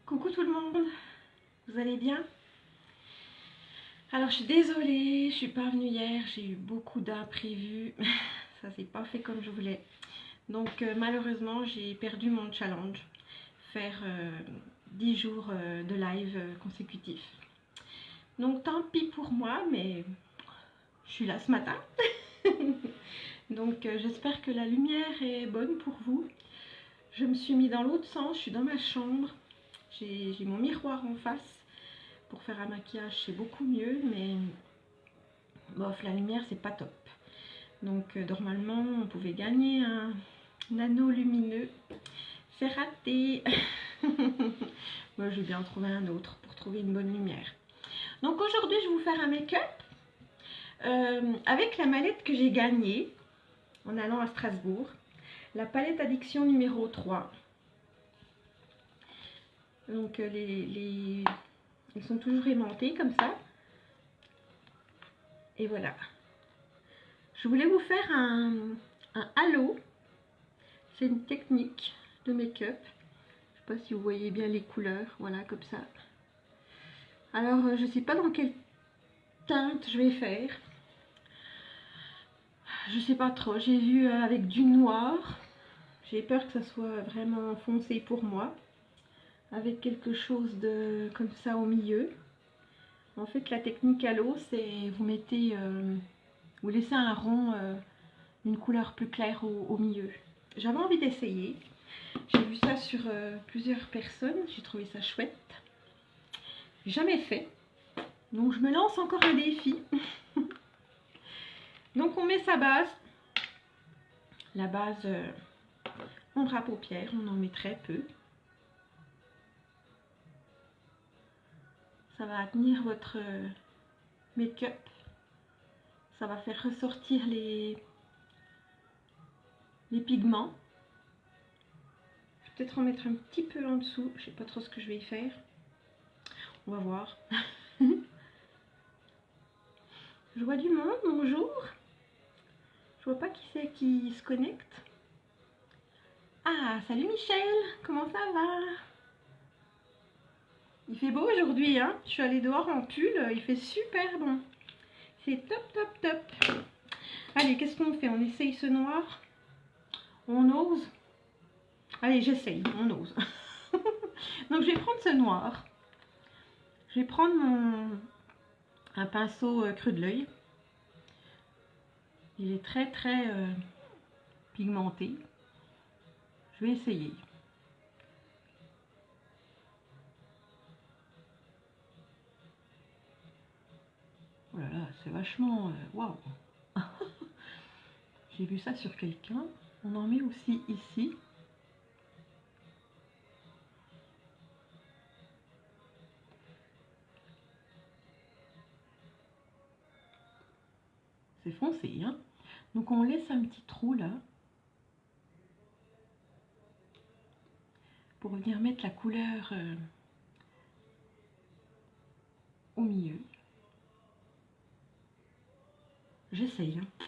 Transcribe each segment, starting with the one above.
Coucou tout le monde, vous allez bien? Alors je suis désolée, je suis pas venue hier, j'ai eu beaucoup d'imprévus, ça s'est pas fait comme je voulais. Donc malheureusement j'ai perdu mon challenge, faire 10 jours de live consécutifs. Donc tant pis pour moi, mais je suis là ce matin. Donc j'espère que la lumière est bonne pour vous. Je me suis mis dans l'autre sens, je suis dans ma chambre, j'ai mon miroir en face. Pour faire un maquillage c'est beaucoup mieux, mais bof, la lumière c'est pas top. Donc normalement on pouvait gagner un anneau lumineux, c'est raté. Moi je vais bien trouver un autre pour trouver une bonne lumière. Donc aujourd'hui je vais vous faire un make-up avec la mallette que j'ai gagnée en allant à Strasbourg, la palette addiction numéro 3. Donc ils sont toujours aimantés comme ça. Et voilà. Je voulais vous faire un halo. C'est une technique de make-up. Je sais pas si vous voyez bien les couleurs. Voilà, comme ça. Alors, je sais pas dans quelle teinte je vais faire. Je sais pas trop. J'ai vu avec du noir. J'ai peur que ça soit vraiment foncé pour moi. Avec quelque chose de comme ça au milieu. En fait, la technique halo, c'est vous mettez, vous laissez un rond, une couleur plus claire au milieu. J'avais envie d'essayer. J'ai vu ça sur plusieurs personnes. J'ai trouvé ça chouette. Jamais fait. Donc je me lance encore un défi. Donc on met sa base. La base ombre à paupières. On en met très peu. Ça va tenir votre make-up. Ça va faire ressortir les pigments. Je vais peut-être en mettre un petit peu en dessous. Je sais pas trop ce que je vais y faire. On va voir. Je vois du monde. Bonjour. Je vois pas qui c'est qui se connecte. Ah, salut Michel. Comment ça va? Il fait beau aujourd'hui, hein. Je suis allée dehors en pull. Il fait super bon. C'est top, top, top. Allez, qu'est-ce qu'on fait? On essaye ce noir? On ose? Allez, j'essaye. On ose. Donc, je vais prendre ce noir. Je vais prendre un pinceau creux de l'œil. Il est très, très pigmenté. Je vais essayer. Oh là là, c'est vachement... Waouh. J'ai vu ça sur quelqu'un. On en met aussi ici. C'est foncé, hein. Donc on laisse un petit trou là. Pour venir mettre la couleur au milieu. J'essaye. Hein.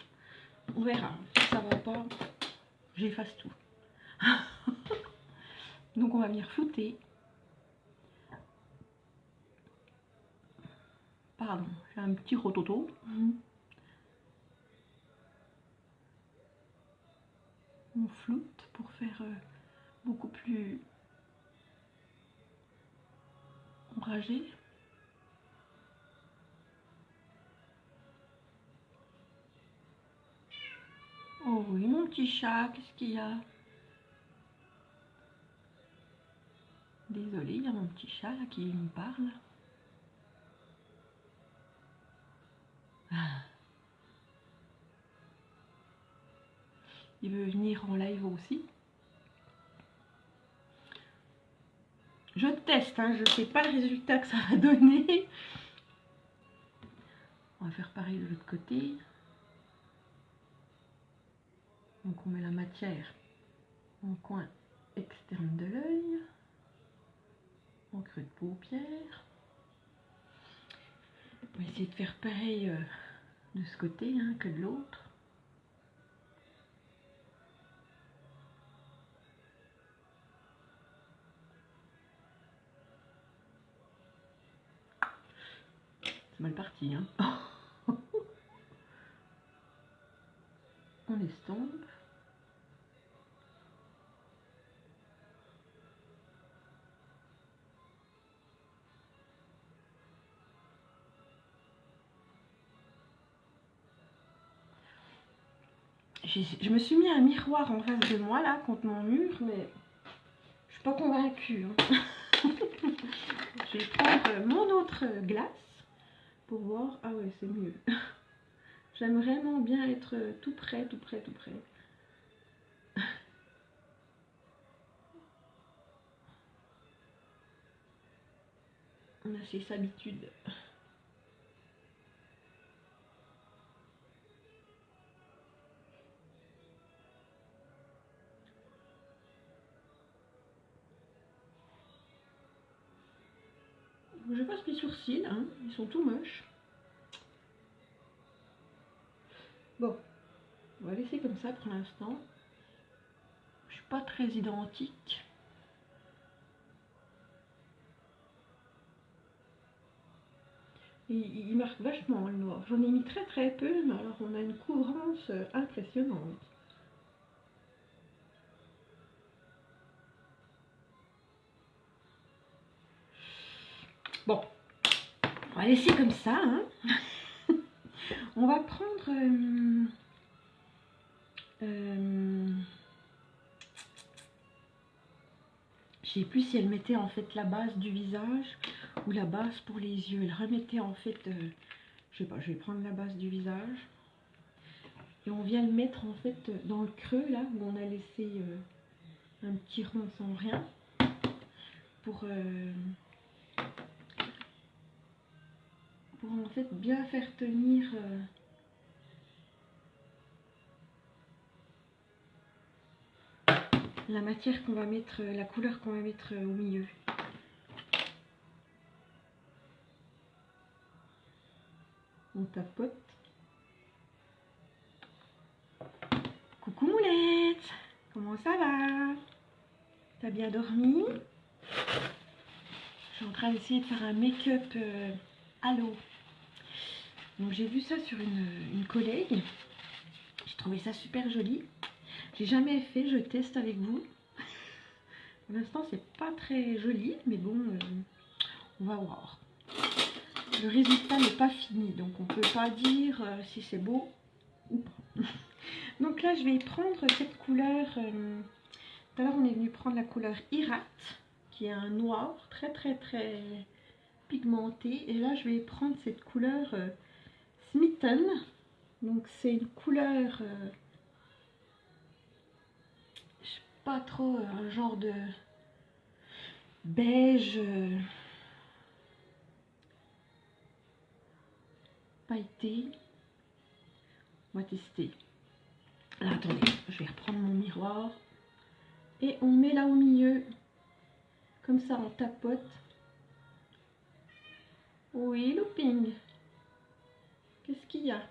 On verra. Si ça va pas, j'efface tout. Donc on va venir flouter. Pardon, j'ai un petit rototo. On floute pour faire beaucoup plus ombragé. Oh oui, mon petit chat, qu'est-ce qu'il y a? Désolée, il y a mon petit chat là qui me parle. Il veut venir en live aussi. Je teste, hein, je ne sais pas le résultat que ça va donner. On va faire pareil de l'autre côté. Donc on met la matière en coin externe de l'œil, en creux de paupière. On va essayer de faire pareil de ce côté hein, que de l'autre. mal parti, hein. On estompe. Je me suis mis un miroir en face de moi là contre mon mur, mais je suis pas convaincue, hein. Je vais prendre mon autre glace pour voir. Ah ouais, c'est mieux. J'aime vraiment bien être tout près, tout près, tout près. On a ces habitudes. Je passe mes sourcils, hein, ils sont tout moches. Bon, on va laisser comme ça pour l'instant. Je suis pas très identique. Il marque vachement le noir. J'en ai mis très très peu, mais alors on a une couvrance impressionnante. Bon, on va laisser comme ça, hein. On va prendre je sais plus si elle mettait en fait la base du visage ou la base pour les yeux. Elle remettait en fait, je sais pas, je vais prendre la base du visage. Et on vient le mettre en fait dans le creux là où on a laissé un petit rond sans rien. Pour en fait bien faire tenir la matière qu'on va mettre, la couleur qu'on va mettre au milieu. On tapote. Coucou Moulette, comment ça va? T'as bien dormi? Je suis en train d'essayer de faire un make-up à l'eau. Donc j'ai vu ça sur une collègue. J'ai trouvé ça super joli. J'ai jamais fait, je teste avec vous. Pour l'instant c'est pas très joli, mais bon, on va voir. Le résultat n'est pas fini, donc on peut pas dire si c'est beau ou pas. Donc là je vais prendre cette couleur. Tout à l'heure on est venu prendre la couleur Irat, qui est un noir très très très pigmenté. Et là je vais prendre cette couleur Smitten. Donc c'est une couleur, je sais pas trop, un genre de beige pailleté. On va tester. Là attendez, je vais reprendre mon miroir. Et on met là au milieu. Comme ça on tapote. Oui, looping. Qu'est-ce qu'il y a?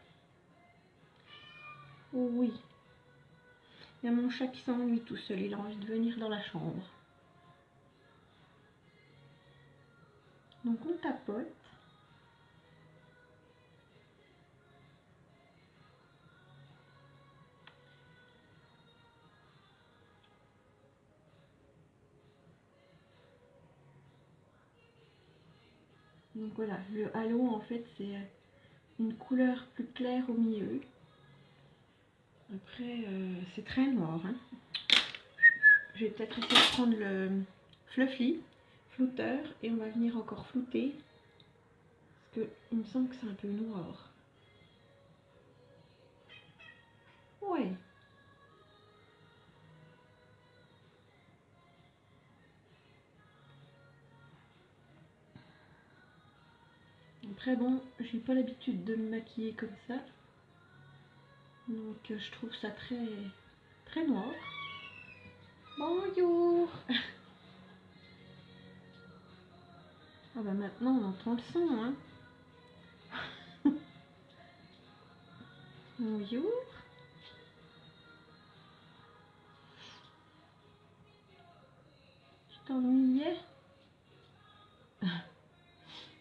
Oui. Il y a mon chat qui s'ennuie tout seul. Il a envie de venir dans la chambre. Donc on tapote. Donc voilà, le halo en fait c'est une couleur plus claire au milieu. Après c'est très noir, hein. Je vais peut-être essayer de prendre le fluffy flouteur et on va venir encore flouter. Parce que il me semble que c'est un peu noir. Ouais. Après bon, j'ai pas l'habitude de me maquiller comme ça. Donc je trouve ça très très noir. Bonjour. Ah bah maintenant on entend le son, hein. Bonjour. Je t'ennuyais.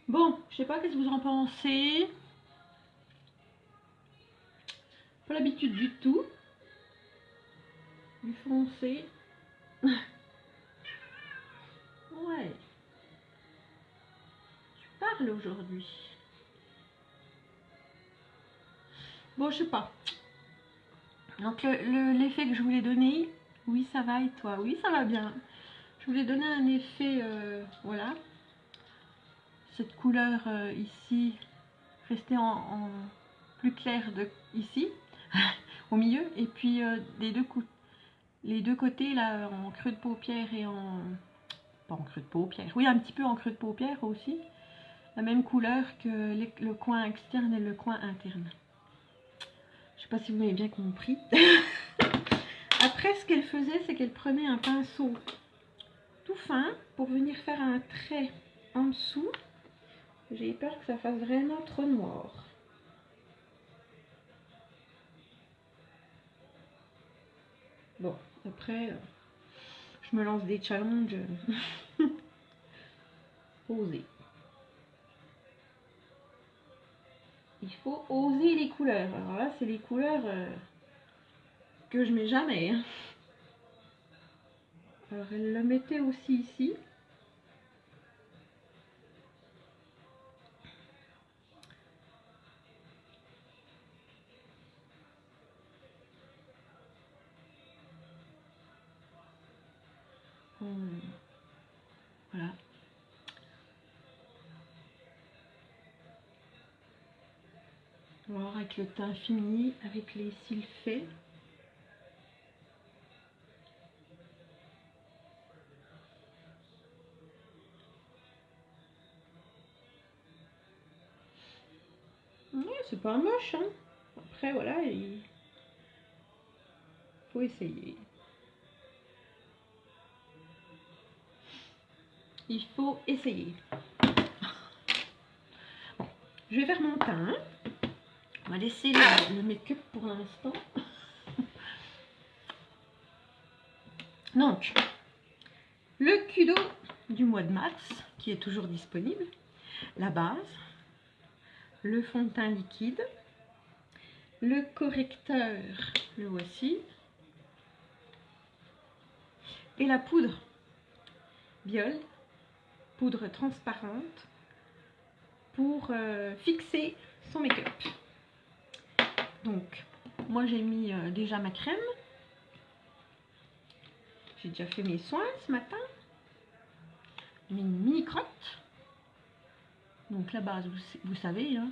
Bon, je sais pas qu'est-ce que vous en pensez. Pas l'habitude du tout. Du foncé. Ouais. Tu parles aujourd'hui. Bon, je sais pas. Donc l'effet que je voulais donner, oui ça va et toi? Oui ça va bien. Je voulais donner un effet, voilà. Cette couleur ici, rester en plus clair ici, au milieu. Et puis les deux côtés là, en creux de paupière et en... Pas en creux de paupière, oui un petit peu en creux de paupière aussi. La même couleur que le coin externe et le coin interne. Je sais pas si vous m'avez bien compris. Après, ce qu'elle faisait, c'est qu'elle prenait un pinceau tout fin pour venir faire un trait en dessous. J'ai peur que ça fasse vraiment trop noir. Bon, après, je me lance des challenges. Oser. Il faut oser les couleurs. Alors là, c'est les couleurs que je mets jamais. Hein. Alors, elle le mettait aussi ici. Voilà. Alors, avec le teint fini, avec les cils faits. Ouais, c'est pas moche, hein. Après, voilà, il faut essayer. Il faut essayer. Bon, je vais faire mon teint. On va laisser le make-up pour l'instant. Donc, le Kudo du mois de mars, qui est toujours disponible. La base. Le fond de teint liquide. Le correcteur, le voici. Et la poudre Biol, poudre transparente, pour fixer son make-up. Donc, moi j'ai mis déjà ma crème. J'ai déjà fait mes soins ce matin. Mes mini crottes. Donc la base, vous savez, hein,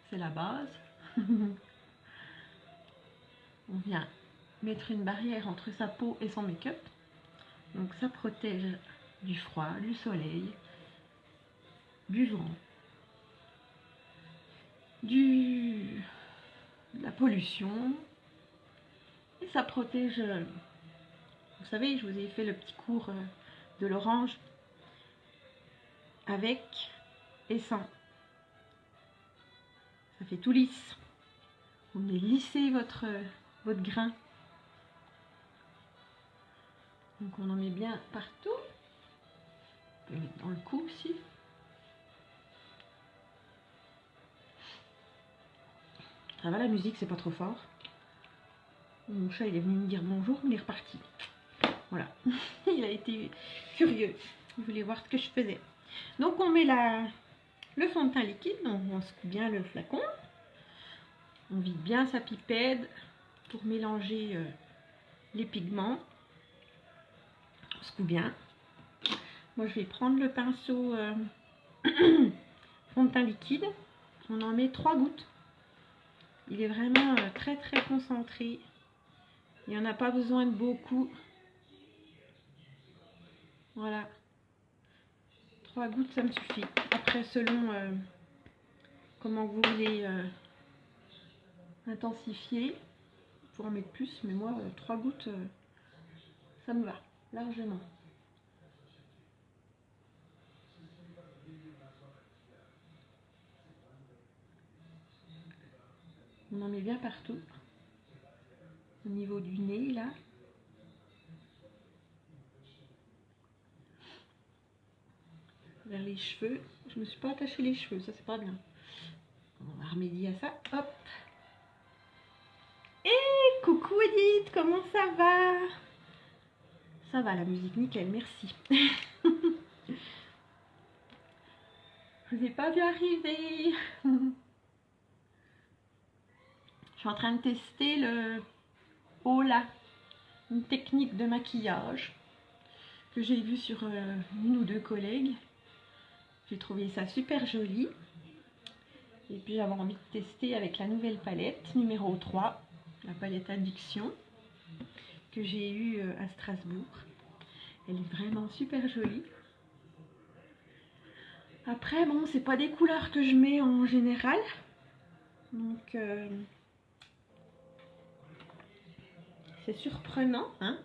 c'est la base. On vient mettre une barrière entre sa peau et son make-up. Donc ça protège du froid, du soleil, du vent, de la pollution. Et ça protège, vous savez, je vous ai fait le petit cours de l'orange avec et sans. Ça fait tout lisse. Vous venez lisser votre grain. Donc on en met bien partout. On peut le mettre dans le cou aussi. Ça va, la musique, c'est pas trop fort. Mon chat, il est venu me dire bonjour, mais il est reparti. Voilà. Il a été curieux. Il voulait voir ce que je faisais. Donc on met le fond de teint liquide. Donc on secoue bien le flacon. On vide bien sa pipette pour mélanger les pigments. On secoue bien. Moi, je vais prendre le pinceau fond de teint liquide. On en met 3 gouttes. Il est vraiment très très concentré. Il n'y en a pas besoin de beaucoup. Voilà. 3 gouttes, ça me suffit. Après, selon comment vous voulez intensifier, pour en mettre plus. Mais moi, 3 gouttes, ça me va largement. On en met bien partout. Au niveau du nez, là. Vers les cheveux. je me suis pas attaché les cheveux, ça c'est pas bien. On va remédier à ça, hop. Et coucou Edith, comment ça va? Ça va, la musique nickel, merci. Je vous ai pas vu arriver. Je suis en train de tester le Hola, une technique de maquillage que j'ai vu sur une ou deux collègues. J'ai trouvé ça super joli. Et puis j'avais envie de tester avec la nouvelle palette, numéro 3, la palette Addiction, que j'ai eue à Strasbourg. Elle est vraiment super jolie. Après, bon, c'est pas des couleurs que je mets en général. Donc, c'est surprenant, hein.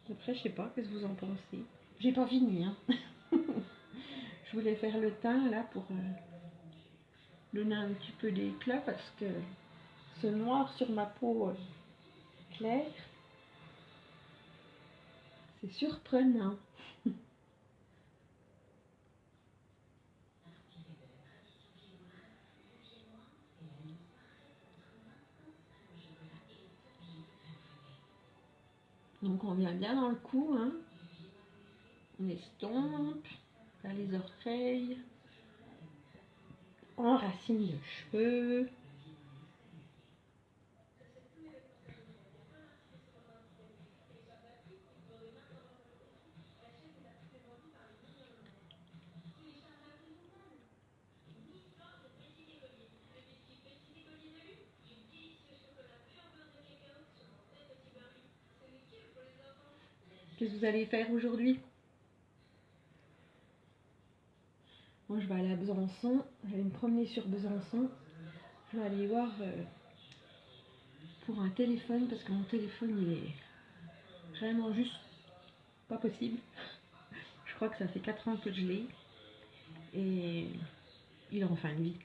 Après, je sais pas, qu'est-ce que vous en pensez? J'ai pas fini, hein. Je voulais faire le teint, là, pour donner un petit peu d'éclat, parce que ce noir sur ma peau claire, c'est surprenant. Donc on vient bien dans le cou, hein. On estompe, vers les orteils, enracine le cheveu. Qu'est-ce que vous allez faire aujourd'hui? Moi, je vais aller à Besançon. Je vais me promener sur Besançon. Je vais aller voir pour un téléphone, parce que mon téléphone, il est vraiment juste pas possible. Je crois que ça fait 4 ans que je l'ai. Et il est en fin de vie.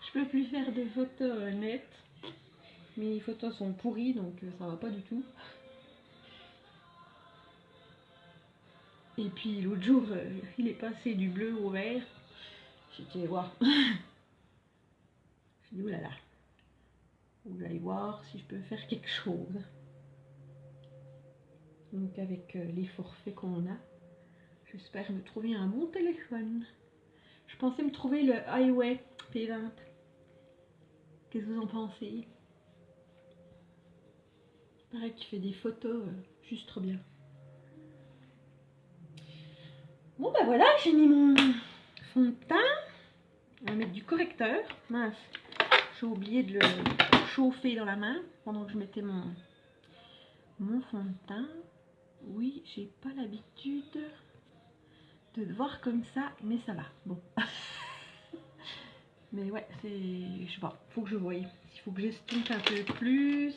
Je peux plus faire de photos nettes. Mes photos sont pourries, donc ça va pas du tout. Et puis l'autre jour, il est passé du bleu au vert. J'ai dit, voir. J'ai dit, oulala. Vous allez voir si je peux faire quelque chose. Donc avec les forfaits qu'on a, j'espère me trouver un bon téléphone. Je pensais me trouver le Highway P20. Qu'est-ce que vous en pensez? Pareil qu'il fait des photos juste trop bien. Bon bah voilà, j'ai mis mon fond de teint. On va mettre du correcteur. Mince, j'ai oublié de le chauffer dans la main pendant que je mettais mon fond de teint. Oui, j'ai pas l'habitude de le voir comme ça, mais ça va. Bon. Mais ouais, c'est... Je sais pas, faut que je voie. Il faut que j'estompe un peu plus.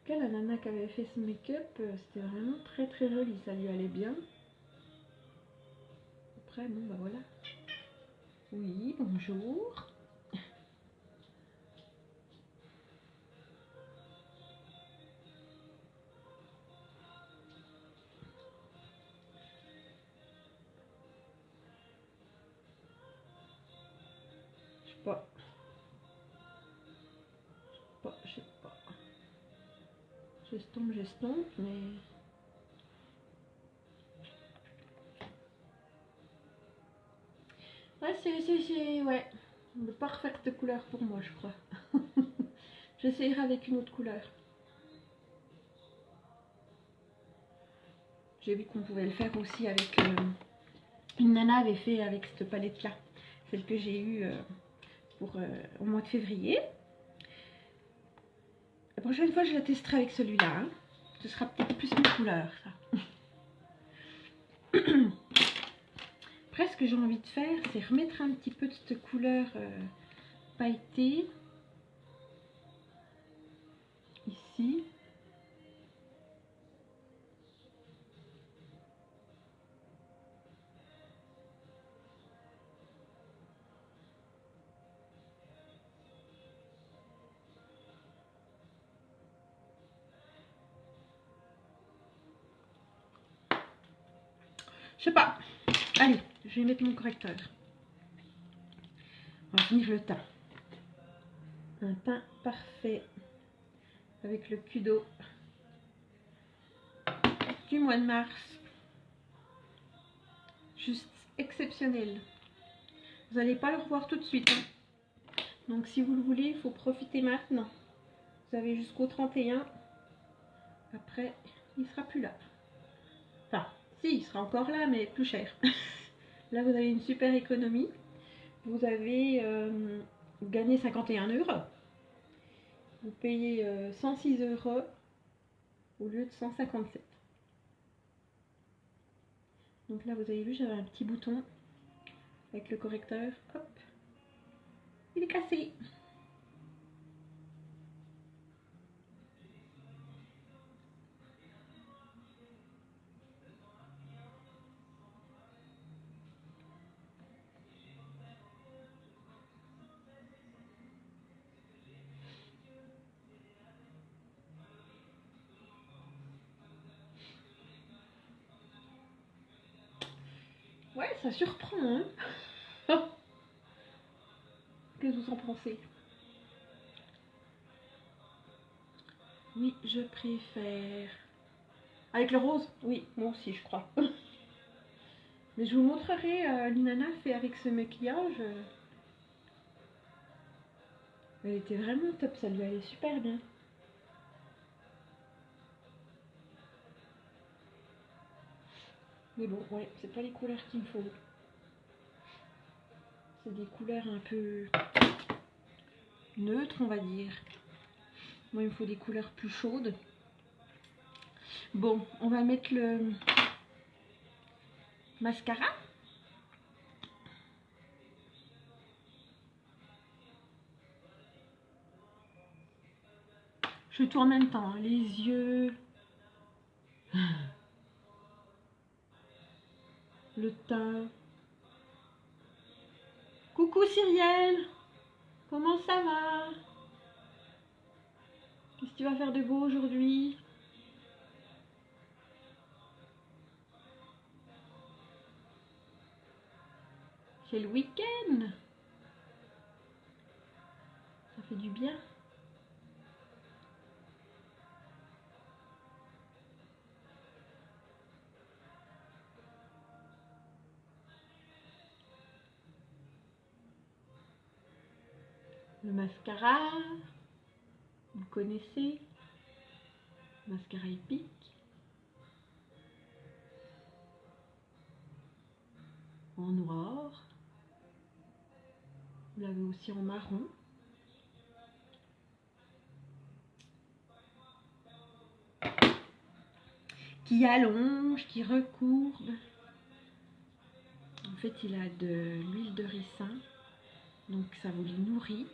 En tout cas, la nana qui avait fait ce make-up, c'était vraiment très très joli. Ça lui allait bien. Après, bon, bah voilà. Oui, bonjour. Je sais pas. Je sais pas. J'estompe, mais... Ouais, c'est ouais, de parfaite couleur pour moi, je crois. J'essayerai avec une autre couleur. J'ai vu qu'on pouvait le faire aussi avec... une nana avait fait avec cette palette-là. Celle que j'ai eue pour au mois de février. La prochaine fois, je la testerai avec celui-là. Hein. Ce sera peut-être plus mes couleurs, ça. Après, ce que j'ai envie de faire, c'est remettre un petit peu de cette couleur pailletée. Ici. Je sais pas. Allez, je vais mettre mon correcteur. On va finir le teint. Un teint parfait avec le Kudo du mois de mars. Juste exceptionnel. Vous n'allez pas le revoir tout de suite. Hein. Donc si vous le voulez, il faut profiter maintenant. Vous avez jusqu'au 31. Après, il ne sera plus là. Enfin, si, il sera encore là, mais plus cher. Là, vous avez une super économie. Vous avez gagné 51 €. Vous payez 106 € au lieu de 157. Donc là, vous avez vu, j'avais un petit bouton avec le correcteur. Hop, il est cassé. Ouais, ça surprend, hein. Qu'est-ce que vous en pensez? Oui, je préfère. Avec le rose? Oui, moi aussi, je crois. Mais je vous montrerai l'Inanna fait avec ce maquillage. Elle était vraiment top, ça lui allait super bien. Mais bon, ouais, c'est pas les couleurs qu'il me faut. C'est des couleurs un peu neutres, on va dire. Moi, il me faut des couleurs plus chaudes. Bon, on va mettre le mascara. Je fais tout en même temps, hein. Les yeux, le teint. Coucou Cyrielle, comment ça va? Qu'est-ce que tu vas faire de beau aujourd'hui? C'est le week-end. Ça fait du bien. Le mascara, vous connaissez, mascara épique. En noir. Vous l'avez aussi en marron. Qui allonge, qui recourbe. En fait, il a de l'huile de ricin, donc ça vous les nourrit.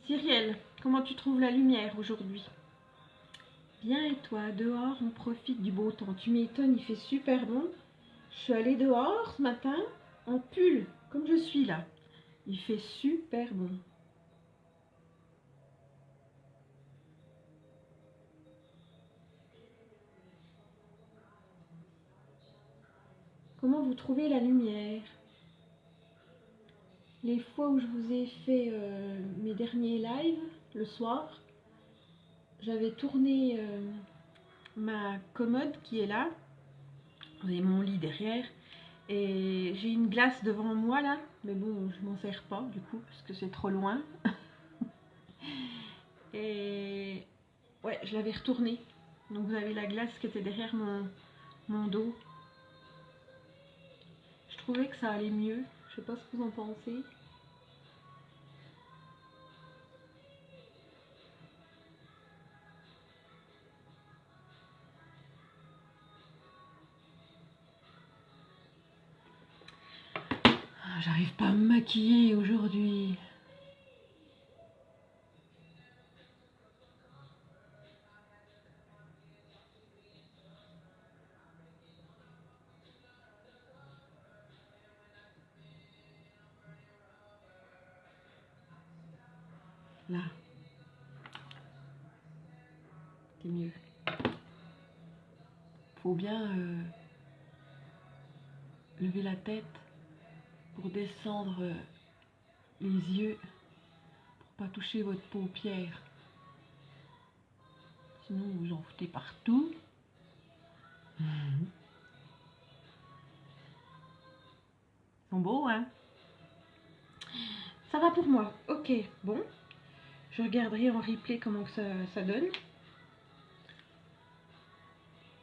Cyrielle, comment tu trouves la lumière aujourd'hui? Bien, et toi? Dehors, on profite du beau temps. Tu m'étonnes, il fait super bon. Je suis allée dehors ce matin en pull, comme je suis là. Il fait super bon. Comment vous trouvez la lumière? Les fois où je vous ai fait mes derniers lives, le soir, j'avais tourné ma commode qui est là. Vous avez mon lit derrière. Et j'ai une glace devant moi là. Mais bon, je m'en sers pas du coup, parce que c'est trop loin. Et ouais, je l'avais retournée. Donc vous avez la glace qui était derrière mon dos. Je trouvais que ça allait mieux. Je sais pas ce que vous en pensez. J'arrive pas à me maquiller aujourd'hui. Là. C'est mieux. Faut bien lever la tête pour descendre les yeux, pour pas toucher votre paupière. Sinon vous en foutez partout. Ils sont beaux, hein? Ça va pour moi. Ok, bon. Je regarderai en replay comment ça donne.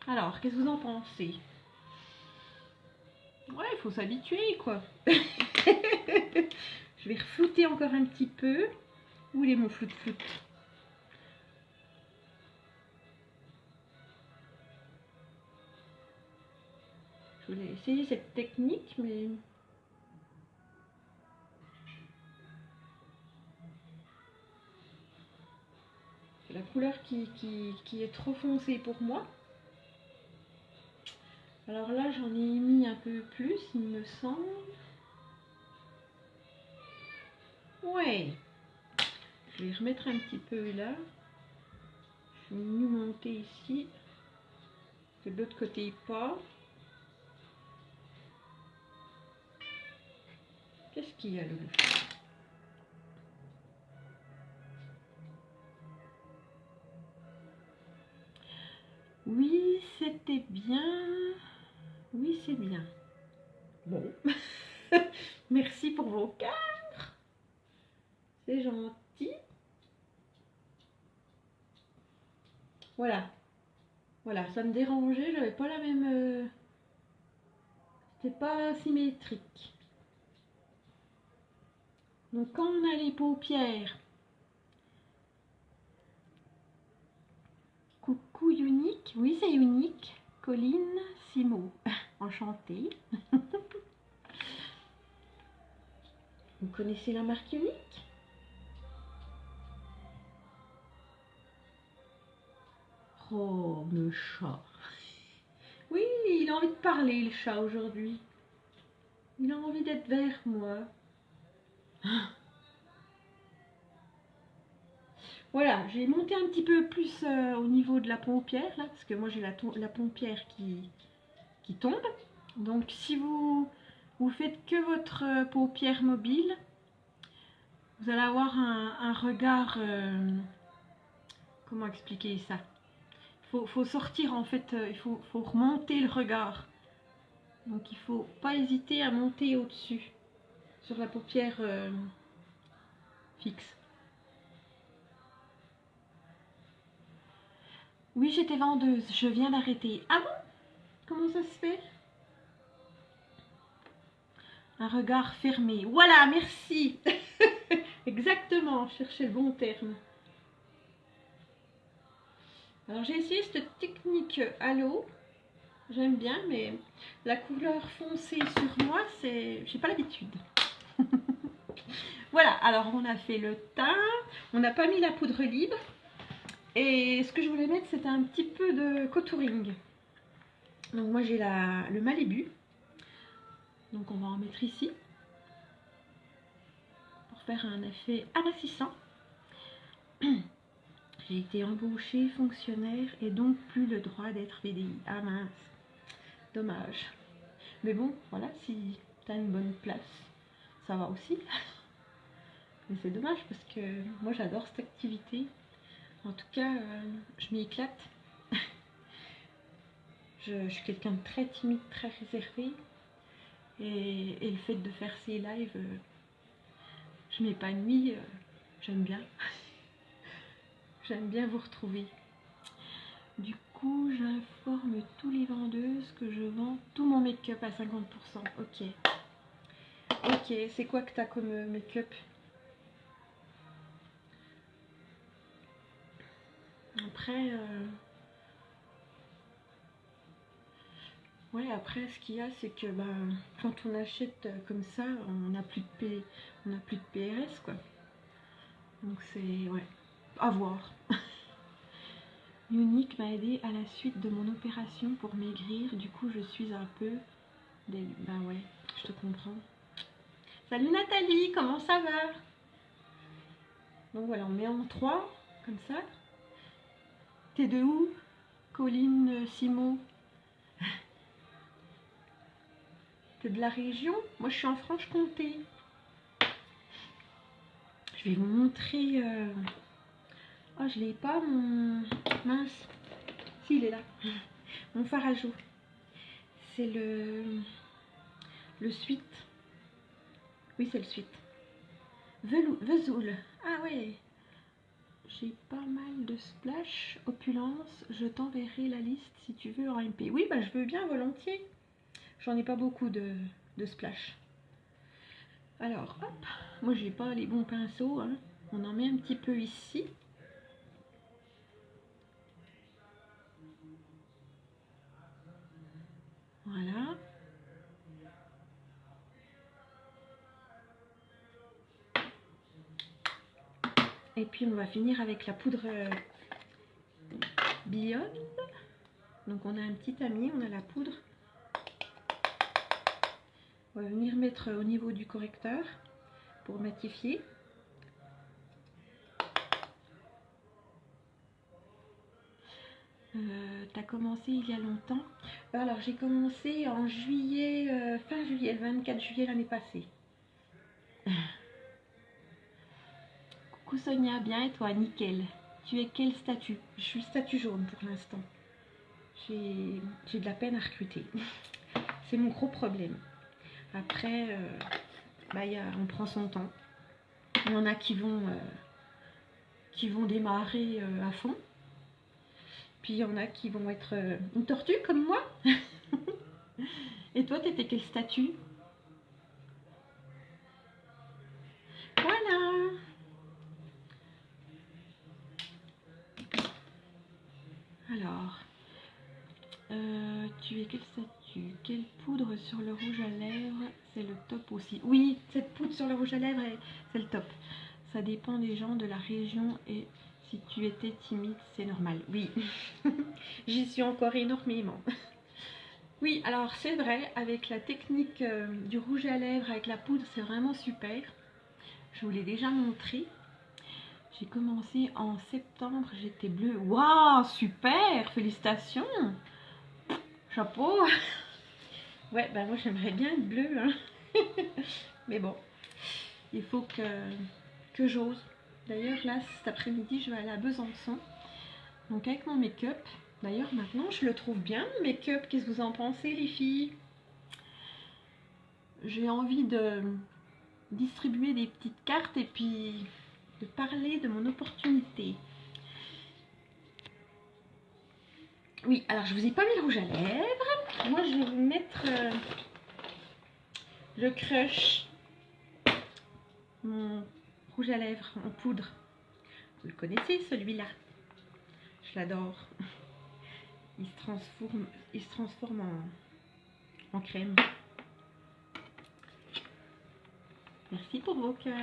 Alors, qu'est-ce que vous en pensez? Ouais, il faut s'habituer, quoi. Je vais reflouter encore un petit peu. Où il est mon floute-floute? Je voulais essayer cette technique, mais... c'est la couleur qui est trop foncée pour moi. Alors là, j'en ai mis un peu plus, il me semble. Ouais. Je vais remettre un petit peu là. Je vais mieux monter ici. De l'autre côté, pas. Qu'est-ce qu'il y a, Loulou? Oui, c'était bien. Oui, c'est bien. Bon. Merci pour vos cœurs. C'est gentil. Voilà. Voilà, ça me dérangeait. J'avais pas la même... C'était pas symétrique. Donc quand on a les paupières... Coucou Unique. Oui, c'est Unique. Colline Simo. Enchantée. Vous connaissez la marque Unique? Oh, le chat. Oui, il a envie de parler, le chat, aujourd'hui. Il a envie d'être vers moi. Voilà, j'ai monté un petit peu plus au niveau de la paupière, là, parce que moi j'ai la paupière qui tombe. Donc si vous faites que votre paupière mobile, vous allez avoir un regard... comment expliquer ça? Faut sortir en fait, il faut remonter le regard. Donc il faut pas hésiter à monter au-dessus, sur la paupière fixe. Oui, j'étais vendeuse, je viens d'arrêter. Ah bon? Comment ça se fait? Un regard fermé. Voilà, merci. Exactement, cherchez le bon terme. Alors j'ai essayé cette technique à l'eau. J'aime bien, mais la couleur foncée sur moi, j'ai pas l'habitude. Voilà, alors on a fait le teint, on n'a pas mis la poudre libre. Et ce que je voulais mettre, c'était un petit peu de contouring. Donc moi j'ai le Malibu. Donc on va en mettre ici. Pour faire un effet amincissant. J'ai été embauchée fonctionnaire et donc plus le droit d'être VDI. Ah mince, dommage. Mais bon, voilà, si tu as une bonne place, ça va aussi. Mais c'est dommage parce que moi j'adore cette activité. En tout cas, je m'y éclate. Je suis quelqu'un de très timide, très réservé. Et le fait de faire ces lives, je m'épanouis, j'aime bien. J'aime bien vous retrouver. Du coup, j'informe tous les vendeuses que je vends tout mon make-up à 50%. Ok. Ok, c'est quoi que tu as comme make-up? Après, ouais, après, ce qu'il y a, c'est que quand on achète comme ça, on n'a plus de PRS, quoi. Donc c'est, ouais, à voir. Unique m'a aidé à la suite de mon opération pour maigrir. Du coup, je suis un peu... Ben ouais, je te comprends. Salut Nathalie, comment ça va? Donc voilà, on met en 3, comme ça. T'es de où, Colline Simon? T'es de la région? Moi, je suis en Franche-Comté. Je vais vous montrer... Oh, je l'ai pas, mon... Mince. Si, il est là. Mon fard à jour. C'est le suite. Oui, c'est le suite. Vesoul. Ah ouais. J'ai pas mal de splash. Opulence. Je t'enverrai la liste si tu veux en MP. Oui, bah je veux bien, volontiers. J'en ai pas beaucoup de splash. Alors, hop. Moi, j'ai pas les bons pinceaux. Hein. On en met un petit peu ici. Voilà. Et puis on va finir avec la poudre Beyond. Donc on a un petit tamis, on a la poudre. On va venir mettre au niveau du correcteur pour matifier. T'as commencé il y a longtemps? Alors j'ai commencé en juillet, fin juillet, le 24 juillet l'année passée. Coucou Sonia, bien et toi? Nickel. Tu es quel statut? Je suis statut jaune pour l'instant. J'ai de la peine à recruter. C'est mon gros problème. Après, on prend son temps. Il y en a qui vont démarrer à fond. Puis il y en a qui vont être une tortue comme moi. Et toi, t'étais quel statut? Voilà. Alors, tu es quel statut? Quelle poudre sur le rouge à lèvres? C'est le top aussi. Oui, cette poudre sur le rouge à lèvres, c'est le top. Ça dépend des gens, de la région, et si tu étais timide, c'est normal. Oui, j'y suis encore énormément. Oui, alors c'est vrai, avec la technique du rouge à lèvres avec la poudre, c'est vraiment super. Je vous l'ai déjà montré. J'ai commencé en septembre, j'étais bleue. Waouh, super, félicitations. Chapeau. Ouais, bah moi j'aimerais bien être bleue. Hein. Mais bon, il faut que j'ose. D'ailleurs, là, cet après-midi, je vais aller à Besançon. Donc avec mon make-up. D'ailleurs, maintenant, je le trouve bien, mon make-up. Qu'est-ce que vous en pensez, les filles? J'ai envie de distribuer des petites cartes et puis de parler de mon opportunité. Oui, alors je vous ai pas mis le rouge à lèvres. Moi, je vais vous mettre le Crush, mon rouge à lèvres en poudre. Vous le connaissez, celui-là? Je l'adore. Il se transforme en crème. Merci pour vos cœurs.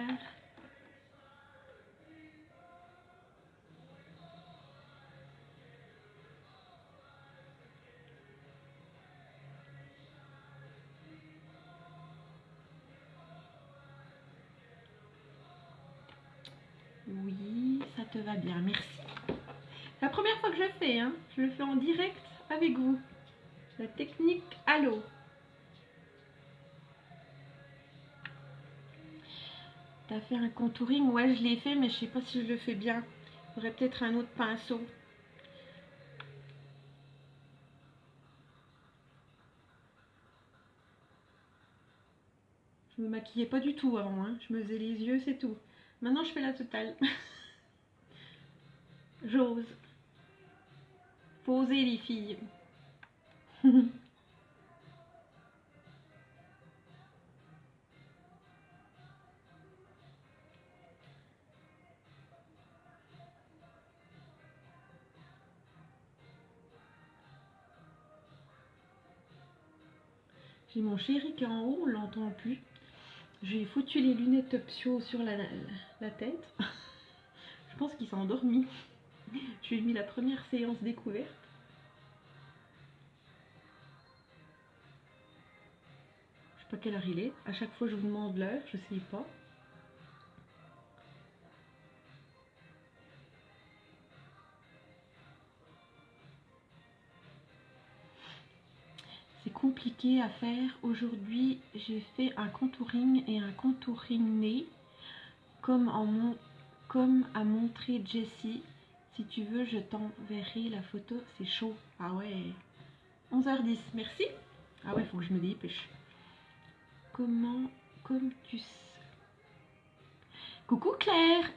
Oui, ça te va bien, merci. C'est la première fois que je le fais, hein. Je le fais en direct avec vous. La technique Halo. T'as fait un contouring? Ouais, je l'ai fait, mais je sais pas si je le fais bien. J'aurais peut-être un autre pinceau. Je me maquillais pas du tout avant, hein. Je me faisais les yeux, c'est tout. Maintenant, je fais la totale. J'ose. Faut oser, les filles. J'ai mon chéri qui est en haut, on l'entend plus. J'ai foutu les lunettes Optio sur la tête. Je pense qu'il s'est endormi. Je lui ai mis la première séance découverte. Je sais pas quelle heure il est. À chaque fois, je vous demande l'heure, je sais pas. compliqué à faire. Aujourd'hui, j'ai fait un contouring et un contouring nez, comme a montré Jessie. Si tu veux, je t'enverrai la photo. C'est chaud. Ah ouais. 11h10. Merci. Ah ouais, faut que je me dépêche. Comme tu sais. Coucou Claire.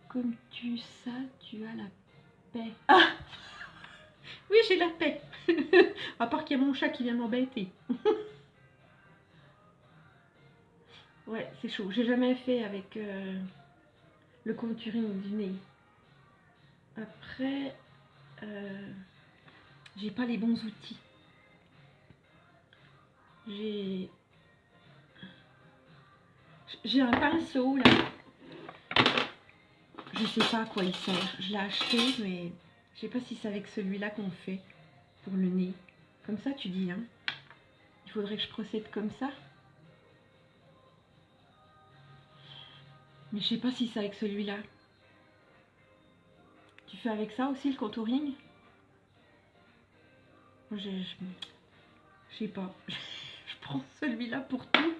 Comme tu sais, tu as la paix. Ah oui, j'ai la paix. À part qu'il y a mon chat qui vient m'embêter. Ouais, c'est chaud. J'ai jamais fait avec le contouring du nez. Après, j'ai pas les bons outils. J'ai un pinceau là. Je sais pas à quoi il sert. Je l'ai acheté, mais je sais pas si c'est avec celui-là qu'on fait pour le nez. Comme ça, tu dis, hein. Il faudrait que je procède comme ça. Mais je sais pas si c'est avec celui-là. Tu fais avec ça aussi le contouring? Moi, je sais pas. Je prends celui-là pour tout.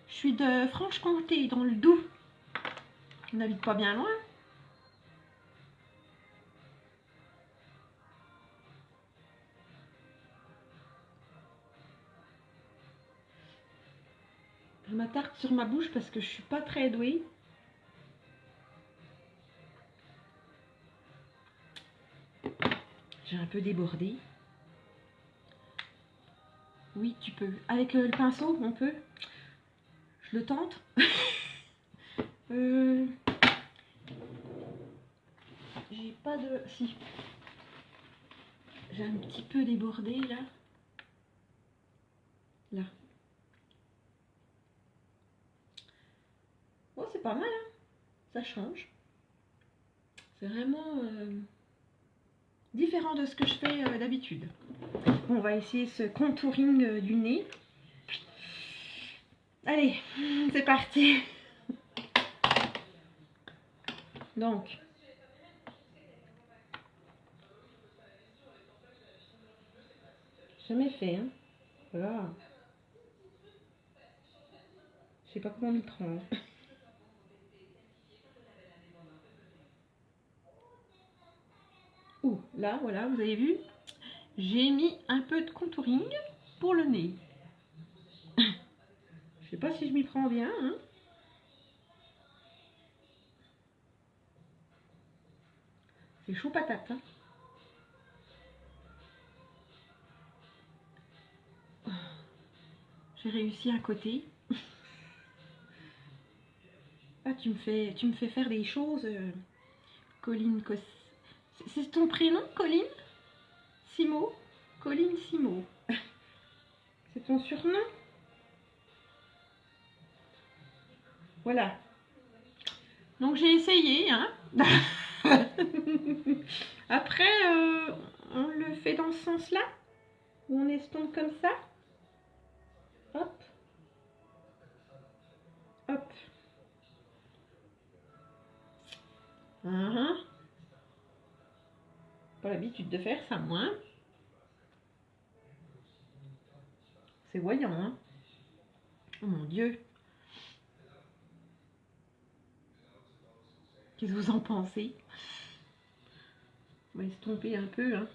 Je suis de Franche-Comté, dans le Doubs. On n'habite pas bien loin. Je m'attarde sur ma bouche parce que je suis pas très douée. J'ai un peu débordé. Oui, tu peux. Avec le pinceau, on peut. Je le tente. J'ai pas de... Si. J'ai un petit peu débordé, là. Là. Oh, c'est pas mal, hein. Ça change. C'est vraiment différent de ce que je fais d'habitude. On va essayer ce contouring du nez. Allez, c'est parti. Donc, jamais fait, hein. Voilà. Je sais pas comment m'y prendre. Ouh, là, voilà, vous avez vu, j'ai mis un peu de contouring pour le nez. Je sais pas si je m'y prends bien, hein. C'est chaud patate, hein. J'ai réussi un côté. Ah, tu me fais faire des choses, Colline. C'est ton prénom, Colline? Simo? Colline Simo. C'est ton surnom? Voilà. Donc j'ai essayé, hein. Après, on le fait dans ce sens-là, où on estompe comme ça. Hop. Hop. Pas l'habitude de faire ça, moi. C'est voyant, hein. Oh mon Dieu. Qu'est-ce que vous en pensez? On va estomper un peu, hein.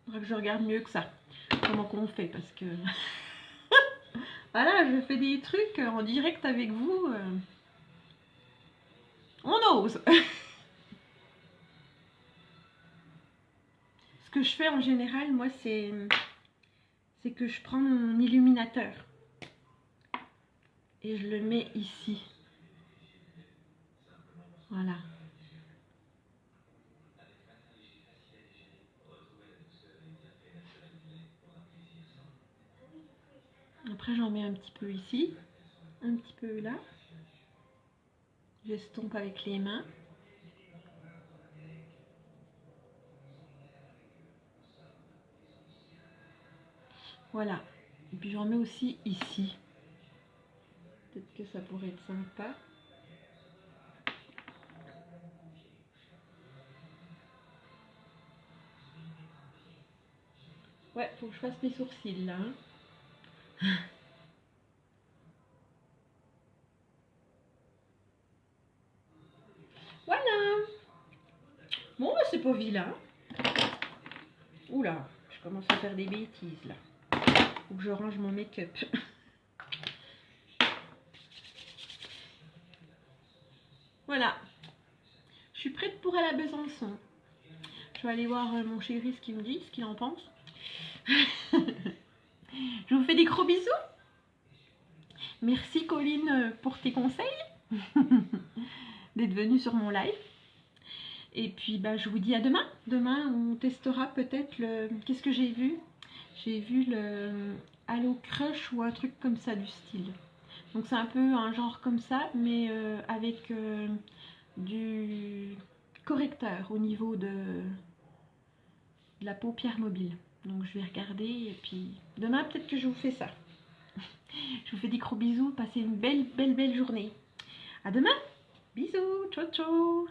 Faudra que je regarde mieux que ça. Comment qu'on fait, parce que... Voilà, je fais des trucs en direct avec vous. On ose. Ce que je fais en général, moi, c'est que je prends mon illuminateur et je le mets ici. Voilà. Après, j'en mets un petit peu ici, un petit peu là. J'estompe avec les mains. Voilà. Et puis j'en mets aussi ici. Peut-être que ça pourrait être sympa. Ouais, faut que je fasse mes sourcils là. Hein. Voilà. Bon, bah, c'est pas vilain. Oula, je commence à faire des bêtises là. Faut que je range mon make-up. Voilà. Je suis prête pour aller à Besançon. Je vais aller voir mon chéri ce qu'il me dit, ce qu'il en pense. Je vous fais des gros bisous. Merci Colline pour tes conseils. D'être venue sur mon live. Et puis bah, je vous dis à demain. Demain on testera peut-être le... Qu'est-ce que j'ai vu? J'ai vu le Halo Crush ou un truc comme ça du style. Donc c'est un peu un genre comme ça, mais avec du correcteur au niveau de la paupière mobile. Donc je vais regarder et puis demain peut-être que je vous fais ça. Je vous fais des gros bisous, passez une belle journée. À demain. Bisous, ciao ciao.